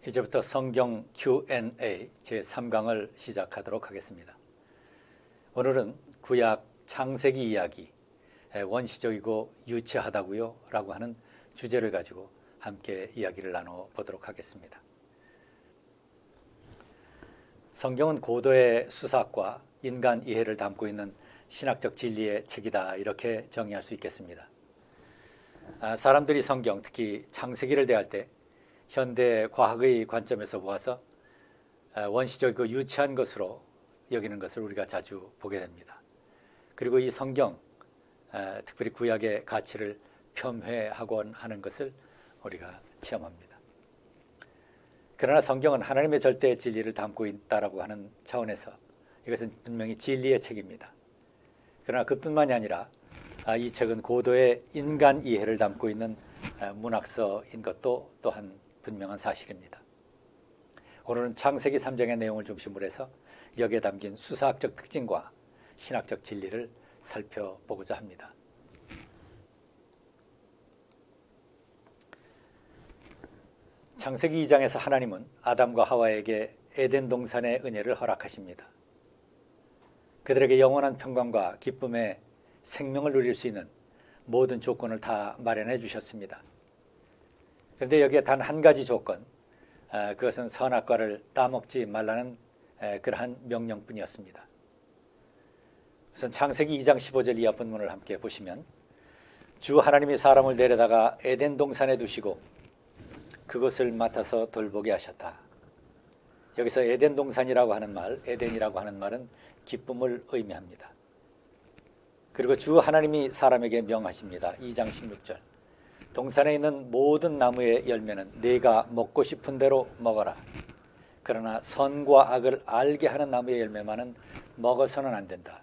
이제부터 성경 Q&A 제3강을 시작하도록 하겠습니다. 오늘은 구약 창세기 이야기, 원시적이고 유치하다고요? 라고 하는 주제를 가지고 함께 이야기를 나눠보도록 하겠습니다. 성경은 고도의 수사학과 인간 이해를 담고 있는 신학적 진리의 책이다, 이렇게 정의할 수 있겠습니다. 사람들이 성경, 특히 창세기를 대할 때 현대 과학의 관점에서 보아서 원시적이고 유치한 것으로 여기는 것을 우리가 자주 보게 됩니다. 그리고 이 성경, 특별히 구약의 가치를 폄훼하곤 하는 것을 우리가 체험합니다. 그러나 성경은 하나님의 절대 진리를 담고 있다라고 하는 차원에서 이것은 분명히 진리의 책입니다. 그러나 그뿐만이 아니라 이 책은 고도의 인간 이해를 담고 있는 문학서인 것도 또한 분명한 사실입니다. 오늘은 창세기 3장의 내용을 중심으로 해서 여기에 담긴 수사학적 특징과 신학적 진리를 살펴보고자 합니다. 창세기 2장에서 하나님은 아담과 하와에게 에덴 동산의 은혜를 허락하십니다. 그들에게 영원한 평강과 기쁨의 생명을 누릴 수 있는 모든 조건을 다 마련해 주셨습니다. 그런데 여기에 단 한 가지 조건, 그것은 선악과를 따먹지 말라는 그러한 명령뿐이었습니다. 우선 창세기 2장 15절 이하 본문을 함께 보시면, 주 하나님이 사람을 데려다가 에덴 동산에 두시고 그것을 맡아서 돌보게 하셨다. 여기서 에덴 동산이라고 하는 말, 에덴이라고 하는 말은 기쁨을 의미합니다. 그리고 주 하나님이 사람에게 명하십니다. 2장 16절. 동산에 있는 모든 나무의 열매는 네가 먹고 싶은 대로 먹어라. 그러나 선과 악을 알게 하는 나무의 열매만은 먹어서는 안 된다.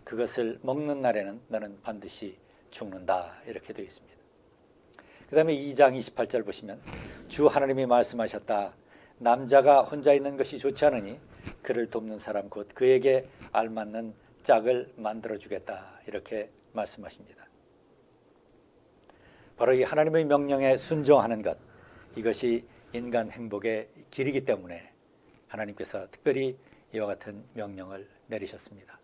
그것을 먹는 날에는 너는 반드시 죽는다. 이렇게 되어 있습니다. 그 다음에 2장 28절 보시면, 주 하나님이 말씀하셨다. 남자가 혼자 있는 것이 좋지 않으니 그를 돕는 사람 곧 그에게 알맞는 짝을 만들어주겠다. 이렇게 말씀하십니다. 바로 이 하나님의 명령에 순종하는 것, 이것이 인간 행복의 길이기 때문에 하나님께서 특별히 이와 같은 명령을 내리셨습니다.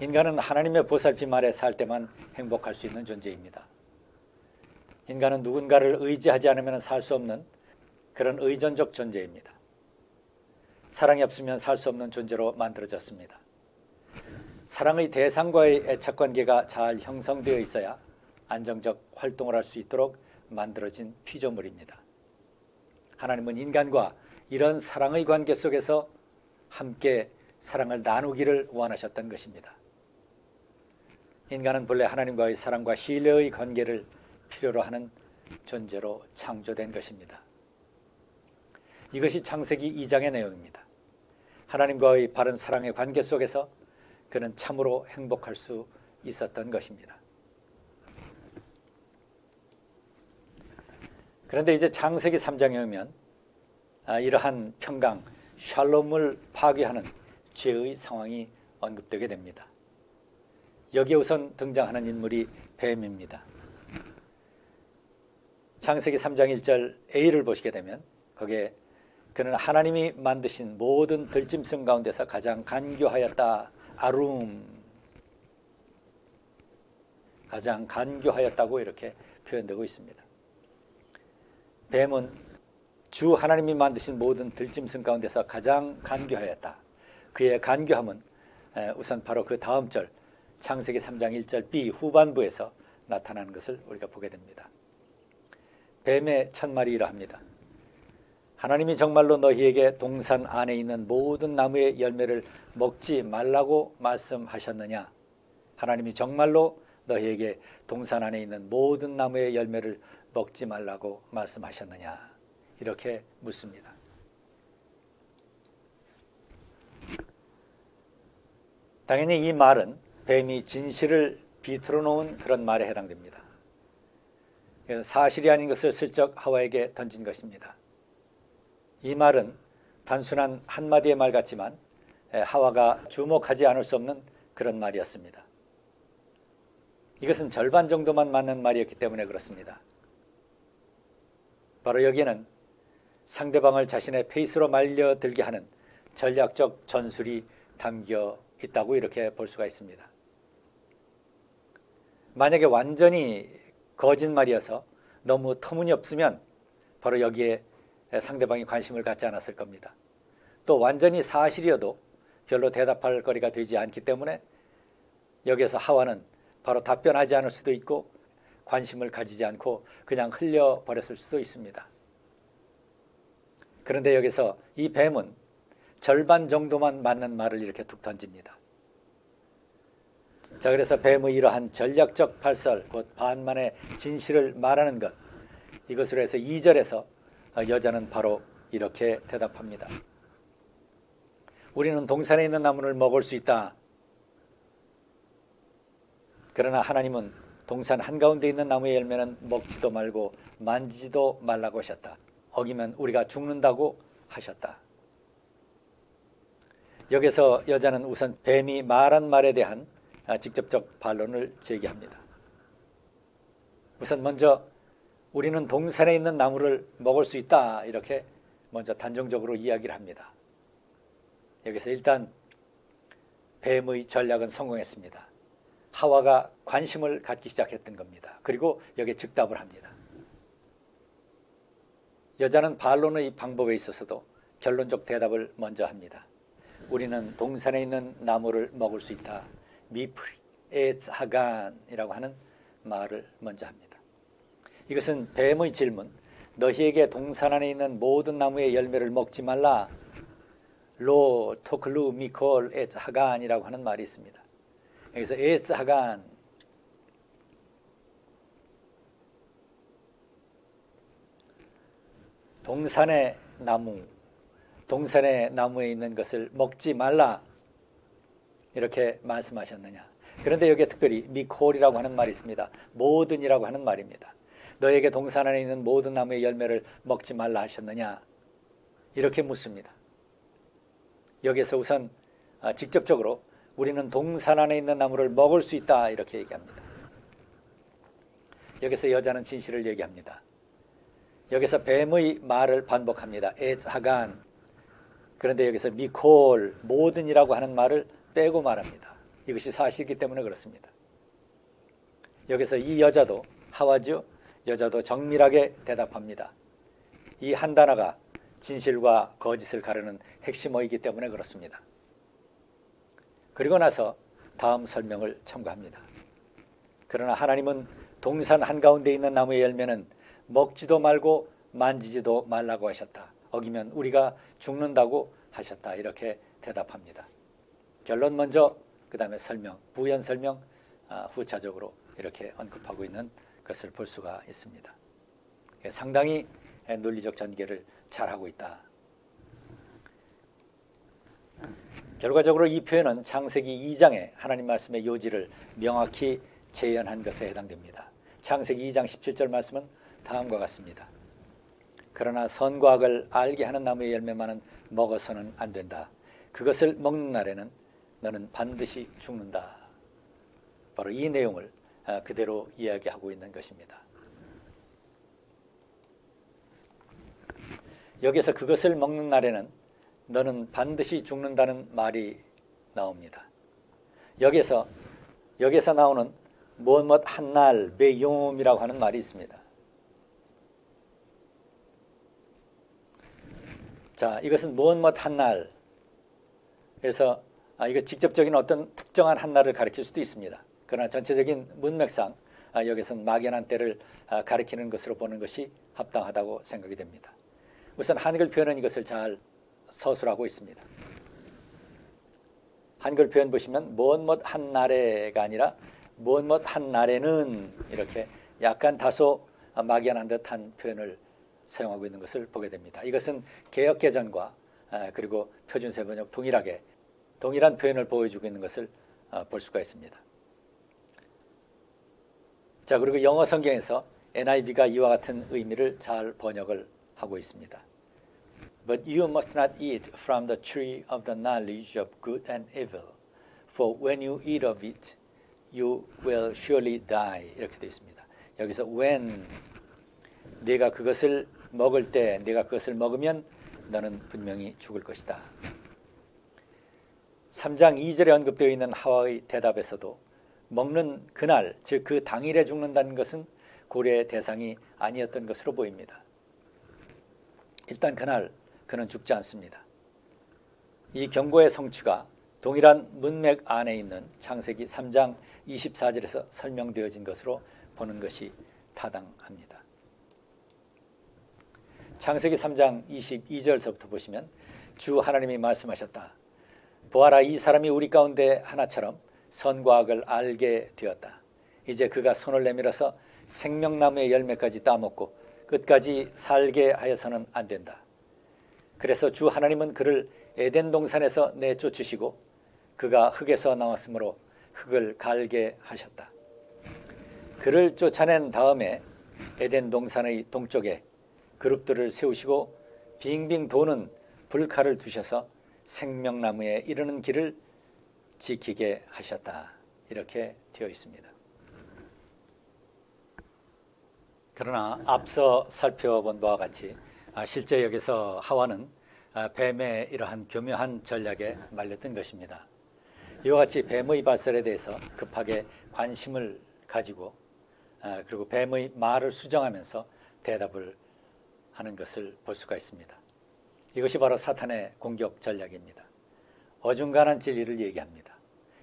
인간은 하나님의 보살핌 아래 살 때만 행복할 수 있는 존재입니다. 인간은 누군가를 의지하지 않으면 살 수 없는 그런 의존적 존재입니다. 사랑이 없으면 살 수 없는 존재로 만들어졌습니다. 사랑의 대상과의 애착관계가 잘 형성되어 있어야 안정적 활동을 할 수 있도록 만들어진 피조물입니다. 하나님은 인간과 이런 사랑의 관계 속에서 함께 사랑을 나누기를 원하셨던 것입니다. 인간은 본래 하나님과의 사랑과 신뢰의 관계를 필요로 하는 존재로 창조된 것입니다. 이것이 창세기 2장의 내용입니다. 하나님과의 바른 사랑의 관계 속에서 그는 참으로 행복할 수 있었던 것입니다. 그런데 이제 창세기 3장에 오면 이러한 평강, 샬롬을 파괴하는 죄의 상황이 언급되게 됩니다. 여기에 우선 등장하는 인물이 뱀입니다. 창세기 3장 1절 A를 보시게 되면 거기에 그는 하나님이 만드신 모든 들짐승 가운데서 가장 간교하였다. 아룸, 가장 간교하였다고 이렇게 표현되고 있습니다. 뱀은 주 하나님이 만드신 모든 들짐승 가운데서 가장 간교하였다. 그의 간교함은 우선 바로 그 다음 절 창세기 3장 1절 B 후반부에서 나타나는 것을 우리가 보게 됩니다. 뱀의 첫말이 이러합니다. 하나님이 정말로 너희에게 동산 안에 있는 모든 나무의 열매를 먹지 말라고 말씀하셨느냐? 하나님이 정말로 너희에게 동산 안에 있는 모든 나무의 열매를 먹지 말라고 말씀하셨느냐? 이렇게 묻습니다. 당연히 이 말은 뱀이 진실을 비틀어 놓은 그런 말에 해당됩니다. 그래서 사실이 아닌 것을 슬쩍 하와에게 던진 것입니다. 이 말은 단순한 한마디의 말 같지만 하와가 주목하지 않을 수 없는 그런 말이었습니다. 이것은 절반 정도만 맞는 말이었기 때문에 그렇습니다. 바로 여기에는 상대방을 자신의 페이스로 말려들게 하는 전략적 전술이 담겨 있다고 이렇게 볼 수가 있습니다. 만약에 완전히 거짓말이어서 너무 터무니없으면 바로 여기에 상대방이 관심을 갖지 않았을 겁니다. 또 완전히 사실이어도 별로 대답할 거리가 되지 않기 때문에 여기에서 하와는 바로 답변하지 않을 수도 있고 관심을 가지지 않고 그냥 흘려버렸을 수도 있습니다. 그런데 여기서 이 뱀은 절반 정도만 맞는 말을 이렇게 툭 던집니다. 자, 그래서 뱀의 이러한 전략적 발설, 곧 반만의 진실을 말하는 것, 이것으로 해서 2절에서 여자는 바로 이렇게 대답합니다. 우리는 동산에 있는 나무를 먹을 수 있다. 그러나 하나님은 동산 한가운데 있는 나무의 열매는 먹지도 말고 만지지도 말라고 하셨다. 어기면 우리가 죽는다고 하셨다. 여기서 여자는 우선 뱀이 말한 말에 대한 직접적 반론을 제기합니다. 우선 먼저 우리는 동산에 있는 나무를 먹을 수 있다, 이렇게 먼저 단정적으로 이야기를 합니다. 여기서 일단 뱀의 전략은 성공했습니다. 하와가 관심을 갖기 시작했던 겁니다. 그리고 여기에 즉답을 합니다. 여자는 반론의 방법에 있어서도 결론적 대답을 먼저 합니다. 우리는 동산에 있는 나무를 먹을 수 있다. 미프리 에츠 하간이라고 하는 말을 먼저 합니다. 이것은 뱀의 질문, 너희에게 동산 안에 있는 모든 나무의 열매를 먹지 말라. 로 토클루 미콜 에츠 하간이라고 하는 말이 있습니다. 여기서 에츠 하간, 동산의 나무, 동산의 나무에 있는 것을 먹지 말라, 이렇게 말씀하셨느냐. 그런데 여기에 특별히 미콜이라고 하는 말이 있습니다. 모든이라고 하는 말입니다. 너에게 동산 안에 있는 모든 나무의 열매를 먹지 말라 하셨느냐, 이렇게 묻습니다. 여기에서 우선 직접적으로 우리는 동산 안에 있는 나무를 먹을 수 있다, 이렇게 얘기합니다. 여기서 여자는 진실을 얘기합니다. 여기서 뱀의 말을 반복합니다. 에츠 하간. 그런데 여기서 미콜, 모든이라고 하는 말을 빼고 말합니다. 이것이 사실이기 때문에 그렇습니다. 여기서 이 여자도, 하와죠, 여자도 정밀하게 대답합니다. 이 한 단어가 진실과 거짓을 가르는 핵심어이기 때문에 그렇습니다. 그리고 나서 다음 설명을 첨가합니다. 그러나 하나님은 동산 한가운데 있는 나무의 열매는 먹지도 말고 만지지도 말라고 하셨다. 어기면 우리가 죽는다고 하셨다. 이렇게 대답합니다. 결론 먼저, 그 다음에 설명, 부연 설명, 후차적으로 이렇게 언급하고 있는 것을 볼 수가 있습니다. 상당히 논리적 전개를 잘하고 있다. 결과적으로 이 표현은 창세기 2장의 하나님 말씀의 요지를 명확히 재현한 것에 해당됩니다. 창세기 2장 17절 말씀은 다음과 같습니다. 그러나 선과 악을 알게 하는 나무의 열매만은 먹어서는 안 된다. 그것을 먹는 날에는 너는 반드시 죽는다. 바로 이 내용을 그대로 이야기하고 있는 것입니다. 여기서 그것을 먹는 날에는 너는 반드시 죽는다는 말이 나옵니다. 여기서 나오는 무엇 한날 베용이라고 하는 말이 있습니다. 자, 이것은 무엇 한날, 그래서 이거 직접적인 어떤 특정한 한날을 가리킬 수도 있습니다. 그러나 전체적인 문맥상 여기서는 막연한 때를 가리키는 것으로 보는 것이 합당하다고 생각이 됩니다. 우선 한글 표현은 이것을 잘 서술하고 있습니다. 한글 표현 보시면 무엇 한날에가 아니라 무엇 한날에는, 이렇게 약간 다소 막연한 듯한 표현을 사용하고 있는 것을 보게 됩니다. 이것은 개역개정과 그리고 표준세번역 동일하게 동일한 표현을 보여주고 있는 것을 볼 수가 있습니다. 자, 그리고 영어 성경에서 NIV가 이와 같은 의미를 잘 번역을 하고 있습니다. But you must not eat from the tree of the knowledge of good and evil, for when you eat of it, you will surely die. 이렇게 되어 있습니다. 여기서 when, 네가 그것을 먹을 때 네가 그것을 먹으면 너는 분명히 죽을 것이다. 3장 2절에 언급되어 있는 하와의 대답에서도 먹는 그날, 즉 그 당일에 죽는다는 것은 고려의 대상이 아니었던 것으로 보입니다. 일단 그날 그는 죽지 않습니다. 이 경고의 성취가 동일한 문맥 안에 있는 창세기 3장 24절에서 설명되어진 것으로 보는 것이 타당합니다. 창세기 3장 22절서부터 보시면 주 하나님이 말씀하셨다. 보아라, 이 사람이 우리 가운데 하나처럼 선과 악을 알게 되었다. 이제 그가 손을 내밀어서 생명나무의 열매까지 따먹고 끝까지 살게 하여서는 안 된다. 그래서 주 하나님은 그를 에덴 동산에서 내쫓으시고 그가 흙에서 나왔으므로 흙을 갈게 하셨다. 그를 쫓아낸 다음에 에덴 동산의 동쪽에 그룹들을 세우시고 빙빙 도는 불칼을 두셔서 생명나무에 이르는 길을 지키게 하셨다. 이렇게 되어 있습니다. 그러나 앞서 살펴본 바와 같이 실제 여기서 하와는 뱀의 이러한 교묘한 전략에 말렸던 것입니다. 이와 같이 뱀의 발설에 대해서 급하게 관심을 가지고 그리고 뱀의 말을 수정하면서 대답을 하는 것을 볼 수가 있습니다. 이것이 바로 사탄의 공격 전략입니다. 어중간한 진리를 얘기합니다.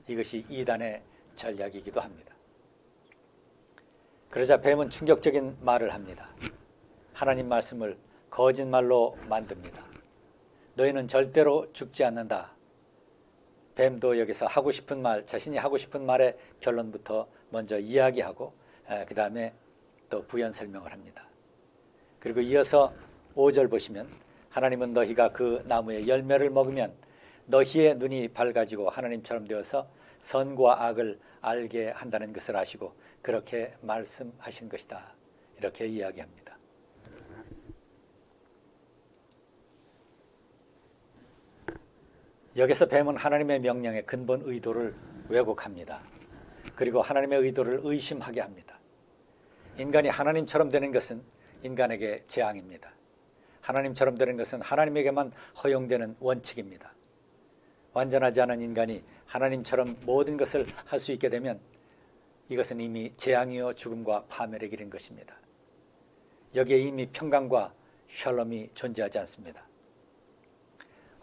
이것이 이단의 전략이기도 합니다. 그러자 뱀은 충격적인 말을 합니다. 하나님 말씀을 거짓말로 만듭니다. 너희는 절대로 죽지 않는다. 뱀도 여기서 하고 싶은 말, 자신이 하고 싶은 말의 결론부터 먼저 이야기하고 그 다음에 또 부연 설명을 합니다. 그리고 이어서 5절 보시면 하나님은 너희가 그 나무의 열매를 먹으면 너희의 눈이 밝아지고 하나님처럼 되어서 선과 악을 알게 한다는 것을 아시고 그렇게 말씀하신 것이다. 이렇게 이야기합니다. 여기서 뱀은 하나님의 명령의 근본 의도를 왜곡합니다. 그리고 하나님의 의도를 의심하게 합니다. 인간이 하나님처럼 되는 것은 인간에게 재앙입니다. 하나님처럼 되는 것은 하나님에게만 허용되는 원칙입니다. 완전하지 않은 인간이 하나님처럼 모든 것을 할 수 있게 되면 이것은 이미 재앙이요 죽음과 파멸의 길인 것입니다. 여기에 이미 평강과 샬롬이 존재하지 않습니다.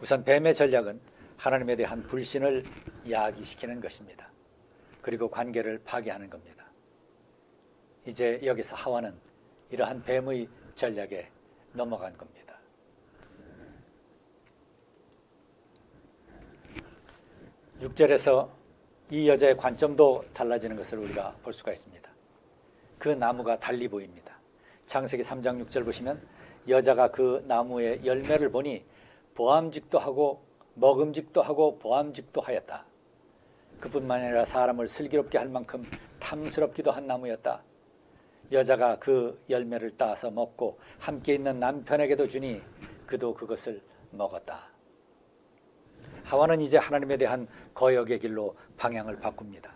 우선 뱀의 전략은 하나님에 대한 불신을 야기시키는 것입니다. 그리고 관계를 파괴하는 겁니다. 이제 여기서 하와는 이러한 뱀의 전략에 넘어간 겁니다. (6절에서) 이 여자의 관점도 달라지는 것을 우리가 볼 수가 있습니다. 그 나무가 달리 보입니다. 창세기 3장 6절 보시면 여자가 그 나무의 열매를 보니 보암직도 하고 먹음직도 하고 보암직도 하였다. 그뿐만 아니라 사람을 슬기롭게 할 만큼 탐스럽기도 한 나무였다. 여자가 그 열매를 따서 먹고 함께 있는 남편에게도 주니 그도 그것을 먹었다. 하와는 이제 하나님에 대한 거역의 길로 방향을 바꿉니다.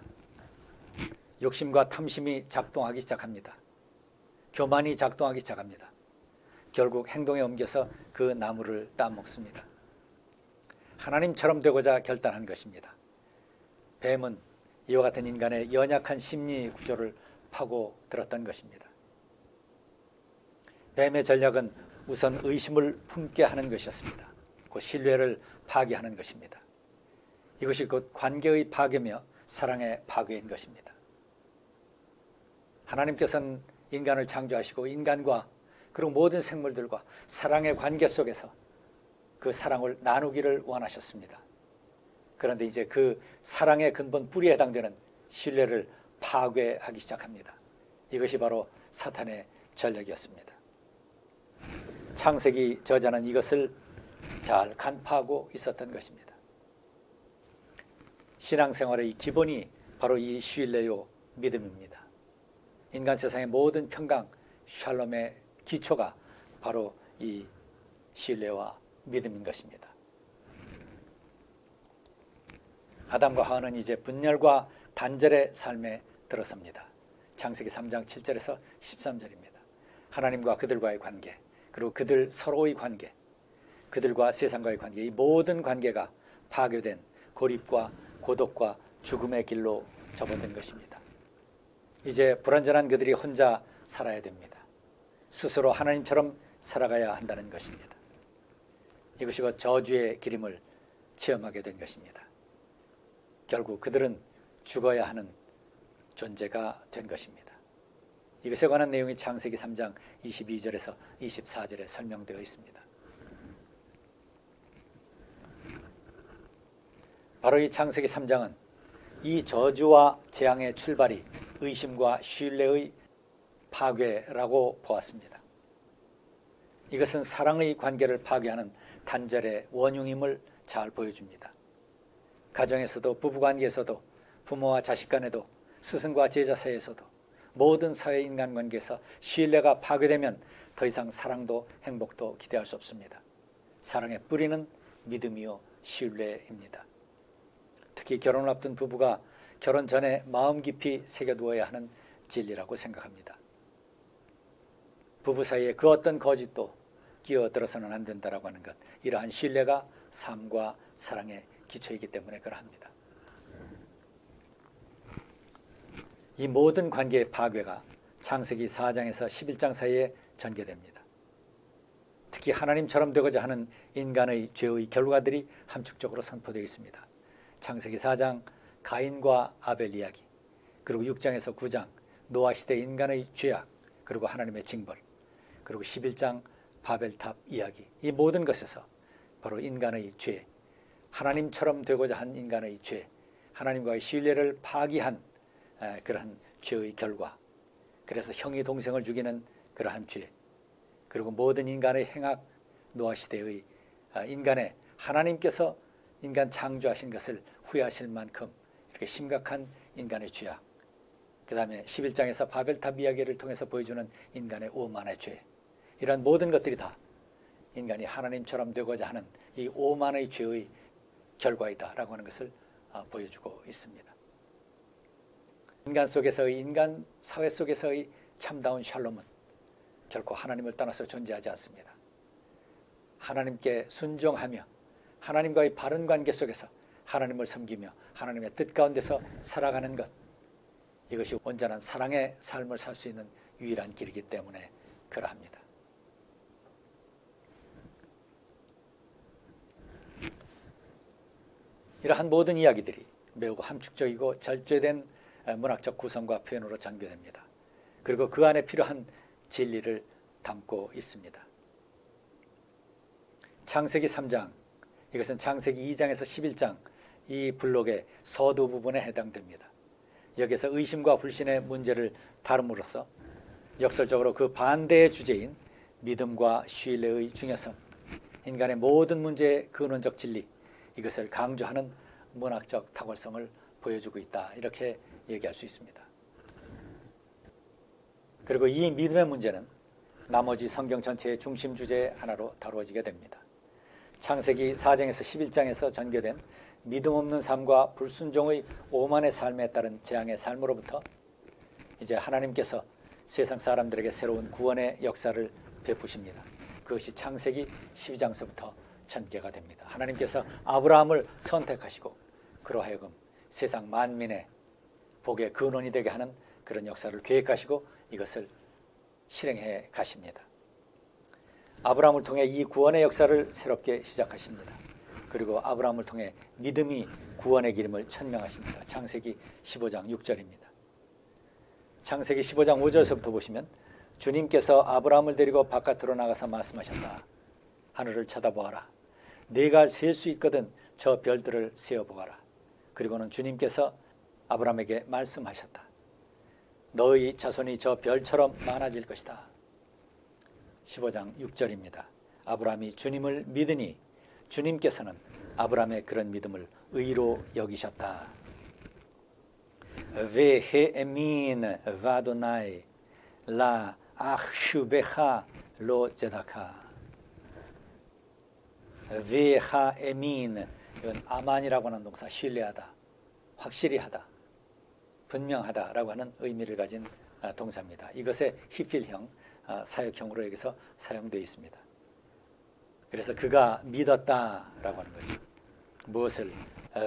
욕심과 탐심이 작동하기 시작합니다. 교만이 작동하기 시작합니다. 결국 행동에 옮겨서 그 나무를 따먹습니다. 하나님처럼 되고자 결단한 것입니다. 뱀은 이와 같은 인간의 연약한 심리 구조를 파고들었던 것입니다. 뱀의 전략은 우선 의심을 품게 하는 것이었습니다. 그 신뢰를 파괴하는 것입니다. 이것이 곧 관계의 파괴며 사랑의 파괴인 것입니다. 하나님께서는 인간을 창조하시고 인간과 그리고 모든 생물들과 사랑의 관계 속에서 그 사랑을 나누기를 원하셨습니다. 그런데 이제 그 사랑의 근본 뿌리에 해당되는 신뢰를 파괴하기 시작합니다. 이것이 바로 사탄의 전략이었습니다. 창세기 저자는 이것을 잘 간파하고 있었던 것입니다. 신앙생활의 기본이 바로 이 신뢰요 믿음입니다. 인간 세상의 모든 평강, 샬롬의 기초가 바로 이 신뢰와 믿음인 것입니다. 아담과 하와는 이제 분열과 단절의 삶에 들어섭니다. 창세기 3장 7절에서 13절입니다. 하나님과 그들과의 관계, 그리고 그들 서로의 관계, 그들과 세상과의 관계, 이 모든 관계가 파괴된 고립과 고독과 죽음의 길로 접어든 것입니다. 이제 불완전한 그들이 혼자 살아야 됩니다. 스스로 하나님처럼 살아가야 한다는 것입니다. 이것이 곧 저주의 기림을 체험하게 된 것입니다. 결국 그들은 죽어야 하는 존재가 된 것입니다. 이것에 관한 내용이 창세기 3장 22절에서 24절에 설명되어 있습니다. 바로 이 창세기 3장은 이 저주와 재앙의 출발이 의심과 신뢰의 파괴라고 보았습니다. 이것은 사랑의 관계를 파괴하는 단절의 원흉임을 잘 보여줍니다. 가정에서도 부부관계에서도 부모와 자식 간에도 스승과 제자 사이에서도 모든 사회 인간관계에서 신뢰가 파괴되면 더 이상 사랑도 행복도 기대할 수 없습니다. 사랑의 뿌리는 믿음이요 신뢰입니다. 특히 결혼을 앞둔 부부가 결혼 전에 마음 깊이 새겨두어야 하는 진리라고 생각합니다. 부부 사이에 그 어떤 거짓도 끼어들어서는 안 된다라고 하는 것, 이러한 신뢰가 삶과 사랑의 기초이기 때문에 그러합니다. 이 모든 관계의 파괴가 창세기 4장에서 11장 사이에 전개됩니다. 특히 하나님처럼 되고자 하는 인간의 죄의 결과들이 함축적으로 선포되어 있습니다. 창세기 4장 가인과 아벨 이야기, 그리고 6장에서 9장 노아 시대 인간의 죄악, 그리고 하나님의 징벌, 그리고 11장 바벨탑 이야기, 이 모든 것에서 바로 인간의 죄, 하나님처럼 되고자 한 인간의 죄, 하나님과의 신뢰를 파기한 그러한 죄의 결과, 그래서 형이 동생을 죽이는 그러한 죄, 그리고 모든 인간의 행악, 노아 시대의 인간의 하나님께서 인간 창조하신 것을 후회하실 만큼 이렇게 심각한 인간의 죄악, 그 다음에 11장에서 바벨탑 이야기를 통해서 보여주는 인간의 오만의 죄, 이런 모든 것들이 다 인간이 하나님처럼 되고자 하는 이 오만의 죄의 결과이다라고 하는 것을 보여주고 있습니다. 인간 속에서의, 인간 사회 속에서의 참다운 샬롬은 결코 하나님을 떠나서 존재하지 않습니다. 하나님께 순종하며 하나님과의 바른 관계 속에서 하나님을 섬기며 하나님의 뜻 가운데서 살아가는 것, 이것이 온전한 사랑의 삶을 살 수 있는 유일한 길이기 때문에 그러합니다. 이러한 모든 이야기들이 매우 함축적이고 절제된 문학적 구성과 표현으로 전개됩니다. 그리고 그 안에 필요한 진리를 담고 있습니다. 창세기 3장, 이것은 창세기 2장에서 11장 이 블록의 서두 부분에 해당됩니다. 여기서 의심과 불신의 문제를 다룸으로써 역설적으로 그 반대의 주제인 믿음과 신뢰의 중요성, 인간의 모든 문제의 근원적 진리, 이것을 강조하는 문학적 탁월성을 보여주고 있다, 이렇게 얘기할 수 있습니다. 그리고 이 믿음의 문제는 나머지 성경 전체의 중심 주제 하나로 다루어지게 됩니다. 창세기 4장에서 11장에서 전개된 믿음 없는 삶과 불순종의 오만의 삶에 따른 재앙의 삶으로부터 이제 하나님께서 세상 사람들에게 새로운 구원의 역사를 베푸십니다. 그것이 창세기 12장서부터 전개가 됩니다. 하나님께서 아브라함을 선택하시고 그로 하여금 세상 만민의 복의 근원이 되게 하는 그런 역사를 계획하시고 이것을 실행해 가십니다. 아브라함을 통해 이 구원의 역사를 새롭게 시작하십니다. 그리고 아브라함을 통해 믿음이 구원의 기름을 천명하십니다. 창세기 15장 6절입니다. 창세기 15장 5절서부터 보시면 주님께서 아브라함을 데리고 바깥으로 나가서 말씀하셨다. 하늘을 쳐다보아라. 네가 셀 수 있거든 저 별들을 세어보아라. 그리고는 주님께서 아브라함에게 말씀하셨다. 너의 자손이 저 별처럼 많아질 것이다. 15장 6절입니다. 아브라함이 주님을 믿으니 주님께서는 아브라함의 그런 믿음을 의로 여기셨다. והאמין באדוני לאחשובך לא צדקה. והאמין, 이건 아만이라고 하는 동사, 신뢰하다, 확실히 하다, 분명하다라고 하는 의미를 가진 동사입니다. 이것의 히필형 사역형으로 여기서 사용되어 있습니다. 그래서 그가 믿었다라고 하는 거죠. 무엇을?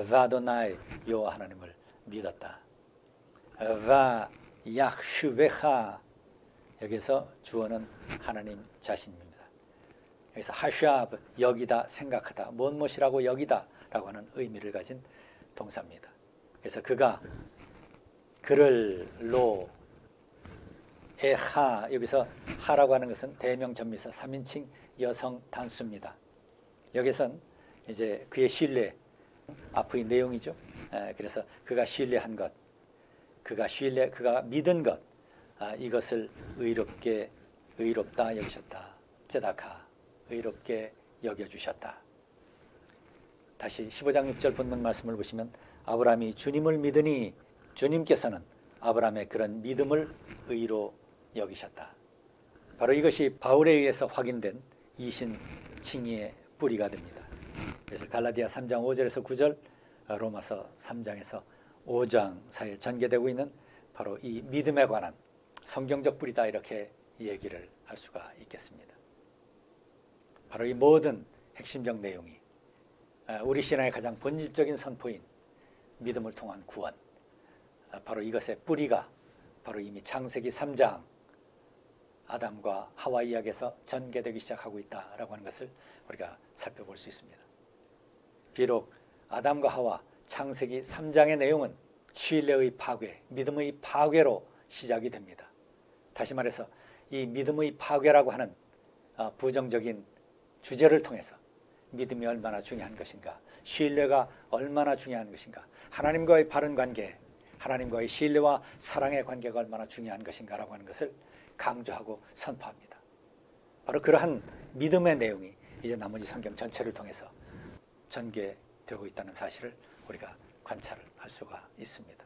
바도나이 여호와 하나님을 믿었다. 바 야흐슈베하 여기서 주어는 하나님 자신입니다. 여기서 하샤브 여기다 생각하다 무엇이라고 여기다 라고 하는 의미를 가진 동사입니다. 그래서 그가 그를 로 에하 여기서 하라고 하는 것은 대명전미사 3인칭 여성 단수입니다. 여기선 이제 그의 신뢰 앞의 내용이죠. 그래서 그가 신뢰한 것, 그가 믿은 것, 이것을 의롭다 여기셨다. 쯔다카 의롭게 여겨주셨다. 다시 15장 6절 본문 말씀을 보시면 아브라함이 주님을 믿으니 주님께서는 아브라함의 그런 믿음을 의로 여기셨다. 바로 이것이 바울에 의해서 확인된 이신 칭의의 뿌리가 됩니다. 그래서 갈라디아 3장 5절에서 9절, 로마서 3장에서 5장 사이에 전개되고 있는 바로 이 믿음에 관한 성경적 뿌리다 이렇게 얘기를 할 수가 있겠습니다. 바로 이 모든 핵심적 내용이 우리 신앙의 가장 본질적인 선포인 믿음을 통한 구원, 바로 이것의 뿌리가 바로 이미 창세기 3장 아담과 하와 이야기에서 전개되기 시작하고 있다라고 하는 것을 우리가 살펴볼 수 있습니다. 비록 아담과 하와 창세기 3장의 내용은 신뢰의 파괴, 믿음의 파괴로 시작이 됩니다. 다시 말해서 이 믿음의 파괴라고 하는 부정적인 주제를 통해서 믿음이 얼마나 중요한 것인가, 신뢰가 얼마나 중요한 것인가, 하나님과의 바른 관계, 하나님과의 신뢰와 사랑의 관계가 얼마나 중요한 것인가라고 하는 것을 강조하고 선포합니다. 바로 그러한 믿음의 내용이 이제 나머지 성경 전체를 통해서 전개되고 있다는 사실을 우리가 관찰을 할 수가 있습니다.